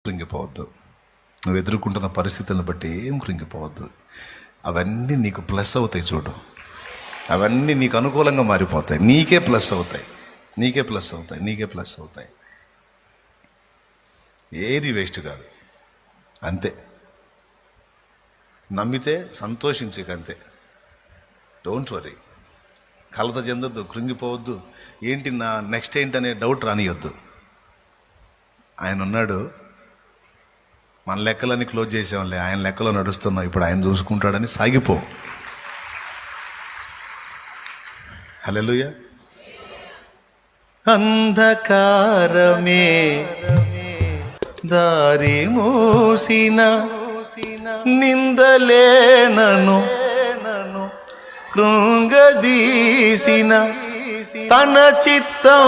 కృంగిపోవద్దు. నువ్వు ఎదుర్కొంటున్న పరిస్థితులను బట్టి ఏం కృంగిపోవద్దు. అవన్నీ నీకు ప్లస్ అవుతాయి. చూడు, అవన్నీ నీకు అనుకూలంగా మారిపోతాయి. నీకే ప్లస్ అవుతాయి. ఏది వేస్ట్ కాదు. అంతే. నమ్మితే సంతోషించకంతే. Don't worry. కలత చెందొద్దు, కృంగిపోవద్దు. ఏంటి నా నెక్స్ట్ ఏంటనే డౌట్ రానియొద్దు. ఆయన ఉన్నాడు. మన లెక్కలన్నీ క్లోజ్ చేసాంలే, ఆయన లెక్కలో నడుస్తున్నాం, ఇప్పుడు ఆయన చూసుకుంటాడని సాగిపో. హల్లెలూయా. అంధకారమే దారి మూసిన, నిందలేనను కృంగదీసిన తన చిత్తం